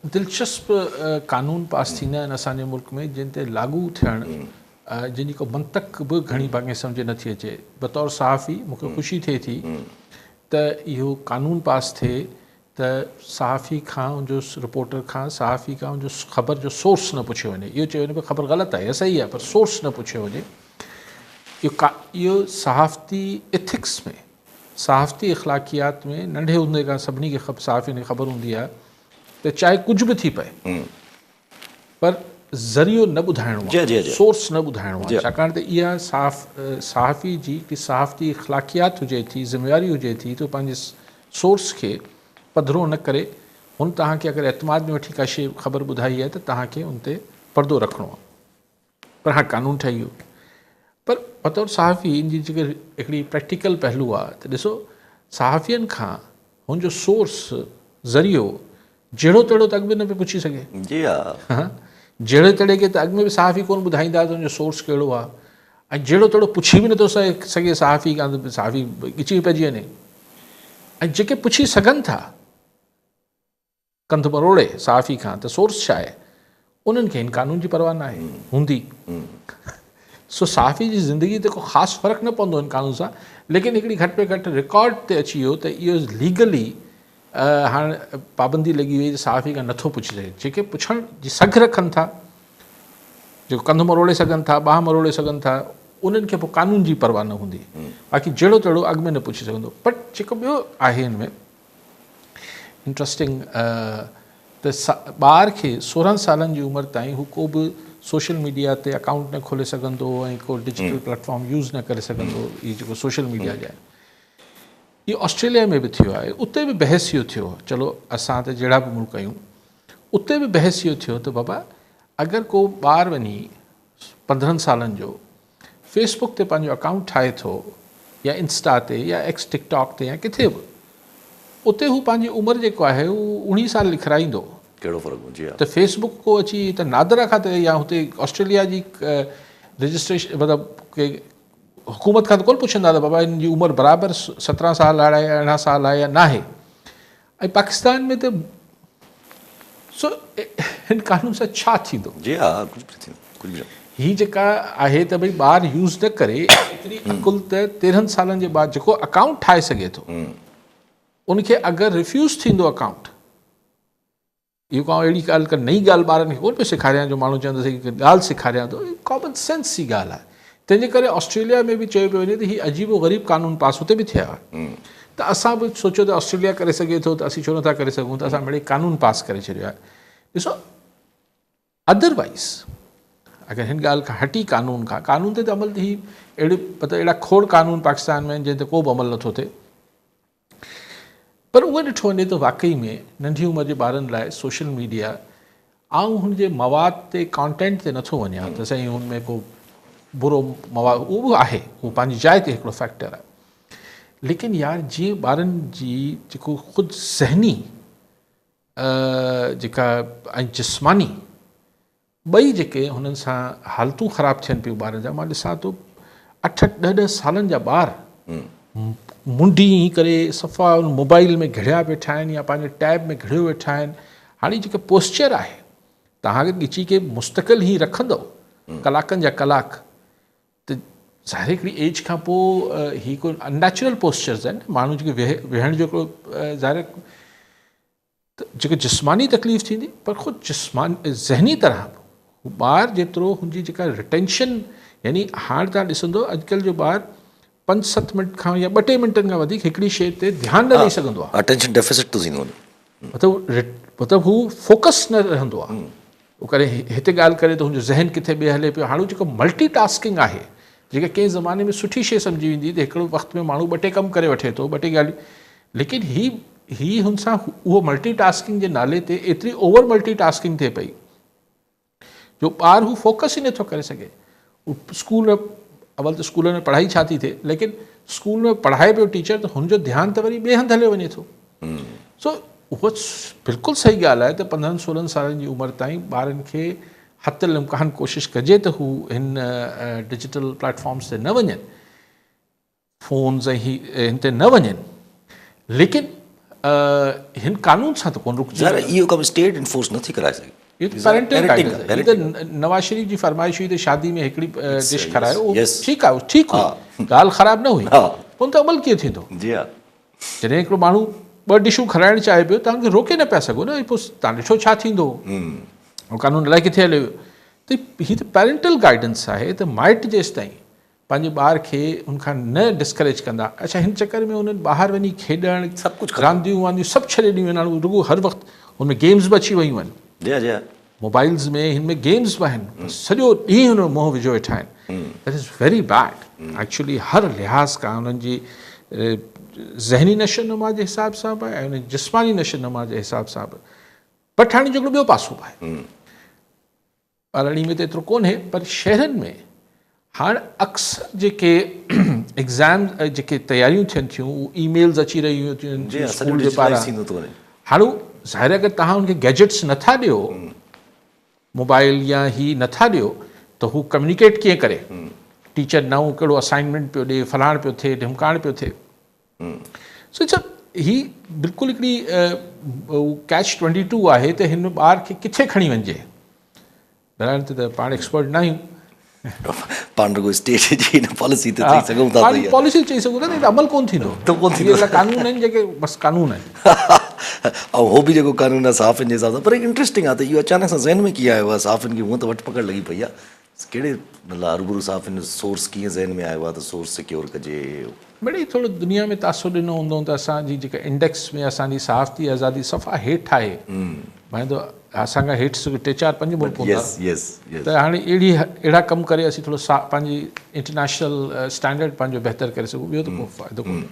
दिलचस्प कानून पास थींदा आहिनि असांजे मुल्क में जिन ते लागू थियण जिन को मंतक बि घणी भाङे सम्झ नथी अचे। बतौर सहाफ़ी मूंखे ख़ुशी थिए थी त इहो कानून पास थिए त सहाफ़ी खां उनजो रिपोर्टर खां सहाफ़ी खां उनजो ख़बर जो सोर्स न पुछियो वञे। इहो चयो वञे ख़बर ग़लति आहे या सही आहे पर सोर्स न पुछियो वञे। इहो सहाफ़ती एथिक्स में सहाफ़ती अख़लाक़ियात में नंढे हूंदे खां सभिनी खे सहाफ़ियुनि खे ख़बर हूंदी आहे त चाहे कुझु बि थी पए पर ज़रियो न ॿुधाइणो आहे, सोर्स न ॿुधाइणो आहे। छाकाणि त इहा सहाफ़ी जी हिकड़ी सहाफ़ती अख़लाक़ियात हुजे थी, ज़िम्मेवारी हुजे थी त पंहिंजे सोर्स खे पधिरो न करे हुन तव्हांखे अगरि एतमाद में वठी का शइ ख़बर ॿुधाई आहे त तव्हांखे उन ते पर्दो रखिणो आहे। पर हाणे कानून ठही वियो पर बतौर सहाफ़ी इन जी जेके हिकिड़ी प्रैक्टिकल पहलू आहे त ॾिसो सहाफ़ियुनि खां हुनजो सोर्स ज़रियो जहिड़ो तहिड़ो त अॻु में न पियो पुछी सघे। जी हा, जहिड़े तहिड़े खे त अॻु में बि सहाफ़ी कोन ॿुधाईंदा त हुनजो सोर्स कहिड़ो आहे ऐं जहिड़ो तहिड़ो पुछी बि नथो सघे सहाफ़ी खां त सहाफ़ी ॻिची पइजी वञे। ऐं जेके पुछी सघनि था कंध मरोड़े सहाफ़ी खां त सोर्स छा आहे उन्हनि खे हिन कानून जी परवाह न आहे हूंदी। सो सहाफ़ी जी ज़िंदगी ते को ख़ासि फ़र्क़ु न पवंदो हिन कानून सां, लेकिन हिकिड़ी घटि में घटि रिकॉर्ड ते अची वियो त इहो लीगली हाणे पाबंदी लॻी वई त सहाफ़ी खां नथो पुछी सघे। जेके पुछण जी सघ रखनि था, जेको कंध मरोड़े सघनि था, ॿाह मरोड़े सघनि था, उन्हनि खे पोइ कानून जी परवाह न हूंदी। बाक़ी जहिड़ो तहिड़ो अॻु में न पुछी सघंदो। बट जेको ॿियो आहे हिन में इंट्रस्टिंग त ॿार खे 16 सालनि जी उमिरि ताईं हू को बि सोशल मीडिया ते अकाउंट न खोले सघंदो ऐं को डिजिटल प्लेटफॉर्म यूज़ न करे सघंदो। इहो जेको सोशल मीडिया जा आहिनि इहो ऑस्ट्रेलिया में बि थियो आहे, उते बि बहस इहो थियो। चलो असां त जहिड़ा बि मुल्क आहियूं उते बि बहस इहो थियो त बाबा अगरि को ॿारु वञी 15 सालनि जो फेसबुक ते पंहिंजो अकाउंट ठाहे थो या इंस्टा ते या एक्स टिकटॉक ते या किथे बि उते हू पंहिंजी उमिरि जेको आहे हू 19 साल लिखाराईंदो। कहिड़ो फ़र्क़ु हुजे त फेसबुक को अची त नादर खां त या हुते ऑस्ट्रेलिया जी रजिस्ट्रेशन मतिलबु के हुकूमत खां त कोन पुछंदा त बाबा हिन जी उमिरि बराबरि 17 साल आहे या 18 साल आहे या न आहे। ऐं पाकिस्तान में त सो हिन कानून सां छा थींदो? जी हा, कुझु बि हीअ जेका आहे त भई ॿारु यूज़ न करे एतिरी अकुल त 13 सालनि जे बाद जेको अकाउंट ठाहे सघे थो उनखे अगरि रिफ्यूज़ थींदो अकाउंट, इहो का अहिड़ी ॻाल्हि का नई ॻाल्हि ॿारनि खे कोन पियो सेखारियां जो माण्हू चवंदुसि की ॻाल्हि सेखारियां थो। कॉमन सेंस जी ॻाल्हि आहे। तंहिंजे करे ऑस्ट्रेलिया में बि चयो पियो वञे त हीअ अजीबो ग़रीब कानून पास हुते बि थिया त असां बि सोचियो त ऑस्ट्रेलिया करे सघे थो त असीं छो नथा करे सघूं, त असां मिड़ई कानून पास करे छॾियो आहे। ॾिसो अदरवाइज़ अगरि हिन ॻाल्हि खां हटी कानून ते त अमल थी मतिलबु अहिड़ा खोड़ कानून पाकिस्तान में आहिनि जंहिं ते को बि अमल नथो थिए। पर उहो ॾिठो वञे त वाक़ई में नंढी उमिरि जे ॿारनि लाइ सोशल मीडिया ऐं हुनजे मवाद ते कॉन्टेंट ते नथो वञा त साईं हुन में को बुरो मवाद उहो बि आहे, उहो पंहिंजी जाइ ते हिकिड़ो फैक्टर आहे। लेकिन यार जीअं ॿारनि जी जेको ख़ुदि ज़हनी जेका ऐं जिस्मानी ॿई जेके हुननि सां हालतूं ख़राबु थियनि पियूं ॿारनि जा। मां ॾिसां थो 8-10 सालनि जा ॿार मुंडी करे सफ़ा मोबाइल में घिड़िया वेठा आहिनि या पंहिंजे टैब में घिड़ियो वेठा आहिनि। हाणे जेको पोस्चर आहे तव्हांखे ॻिची के मुस्तक़िल ई रखंदव कलाकनि जा कलाक त ज़ाहिर हिकिड़ी एज खां पोइ ही को अननेचुरल पोस्चर्स आहिनि। माण्हू जेके वेहण जो हिकिड़ो ज़ाहिर त जेको जिस्मानी तकलीफ़ थींदी पर ख़ुदि ज़हनी तरह ॿार जेतिरो हुनजी जेका रिटेंशन यानी हाणे तव्हां ॾिसंदो अॼुकल्ह जो ॿारु 5-7 मिंट खां या 2 मिंटनि खां वधीक हिकिड़ी शइ ते ध्यानु न ॾेई सघंदो आहे। अटेंशन डेफिसिट थो थींदो मतिलबु हू फोकस न रहंदो आहे। उहो करे हिते ॻाल्हि करे त हुनजो ज़हन किथे ॿिए हले पियो। हाणे जेको मल्टीटास्किंग आहे जेका कंहिं ज़माने में सुठी शइ सम्झी वेंदी त हिकिड़ो वक़्त में माण्हू 2 कम करे वठे थो 2 ॻाल्हियूं, लेकिन ही हुन सां उहो मल्टीटास्किंग जे नाले ते एतिरी ओवर मल्टीटास्किंग थिए पई जो ॿारु हू फोकस ई नथो करे सघे। स्कूल में अवल त स्कूल में पढ़ाई छा थी थिए, लेकिन स्कूल में पढ़ाए पियो टीचर त हुनजो ध्यानु त वरी ॿिए हंधि हलियो वञे थो। सो उहो बिल्कुलु सही ॻाल्हि आहे त 15-16 सालनि जी उमिरि ताईं ॿारनि खे हथल इम्कान कोशिशि कजे त हू हिन डिजिटल प्लेटफॉर्म्स ते न वञनि, फ़ोन्स ऐं हिन ते न वञनि। लेकिन हिन कानून सां त कोन रुकजे यार इहो कमु स्टेट इन्फोर्स नथी कराए सघे ये तो पेरेंटल गाइडेंस है ये तो नवाज शरीफ जी फरमाइश हुई तो शादी में हिकिड़ी डिश खारायो उहो yes. ठीकु आहे ठीकु हुई ॻाल्हि ख़राबु न हुई हा पोइ त अमल कीअं थींदो जी हा जॾहिं हिकिड़ो माण्हू 2 डिशूं खाराइणु चाहे पियो तव्हांखे रोके न पिया सघो न पोइ तव्हां ॾिठो छा थींदो ऐं कानून अलाए किथे हलियो त हीअ त पेरेंटल गाइडेंस आहे त माइट जेसि ताईं पंहिंजे ॿार खे उनखां न डिस्करेज कंदा अच्छा हिन चकर में उन्हनि ॿाहिरि वञी खेॾणु सभु कुझु रांदियूं वांदियूं सभु छॾे ॾियूं आहिनि रुॻो हर वक़्तु हुनमें गेम्स बि अची वियूं आहिनि जी हा जी हा मोबाइल्स में हिन में गेम्स बि आहिनि सॼो ॾींहुं हुन मोह विझो वेठा आहिनि that is very bed actually हर लिहाज़ खां हुननि जी ज़हनी नशो नुमा जे हिसाब सां बि ऐं उन जिस्मानी नशो नुमा जे हिसाब सां बि बट हाणे जो ॿियो पासो बि आहे ॿारणी में त एतिरो कोन्हे पर शहरनि में हाणे अक्सर जेके एग्ज़ाम जेके तयारियूं थियनि थियूं उहे ईमेल्स अची रहियूं जी थियूं हा स्कूल जे पारां थींदो थो वञे हाणे ज़ाहिर आहे अगरि तव्हां हुनखे गैजेट्स नथा ॾियो मोबाइल या ही नथा ॾियो त हू कम्युनिकेट कीअं करे टीचर नओं कहिड़ो असाइनमेंट पियो ॾिए फलाण पियो थिए ढिमकाइण पियो थिए सो छा ही बिल्कुलु हिकिड़ी कैच 22 आहे त हिन ॿार खे किथे खणी वञिजे ॿुधाइण त पाण एक्सपर्ट न आहियूं पाण रुगो स्टेट जी हिन पॉलिसी ते चई सघूं था पाण पॉलिसी चई सघूं था त अमल कोन थींदो त कोन थींदो। इहे कानून आहिनि जेके बसि कानून आहिनि ऐं हो बि जेको कानून आहे साफ़िन जे हिसाब सां पर इंट्रस्टिंग आहे त इहो अचानक सां ज़हन में कीअं आयो आहे साफ़िन खे हूअं त वठ पकड़ लॻी पई आहे कहिड़े मतिलबु अरूबरू साफ़िन सोर्स कीअं ज़हन में आयो आहे त सोर्स सिक्योर कजे मिड़ई थोरो दुनिया में तासुर ॾिनो हूंदो त असांजी जेका इंडेक्स में असांजी सहाफ़ती आज़ादी सफ़ा हेठि आहे माने त असांखां हेठि 2 4 5 मुल्क हूंदा यस यस यस त हाणे अहिड़ा कमु करे असीं थोरो पंहिंजी इंटरनेशनल स्टैंडर्ड पंहिंजो बहितर करे सघूं ॿियो त को फ़ाइदो कोन्हे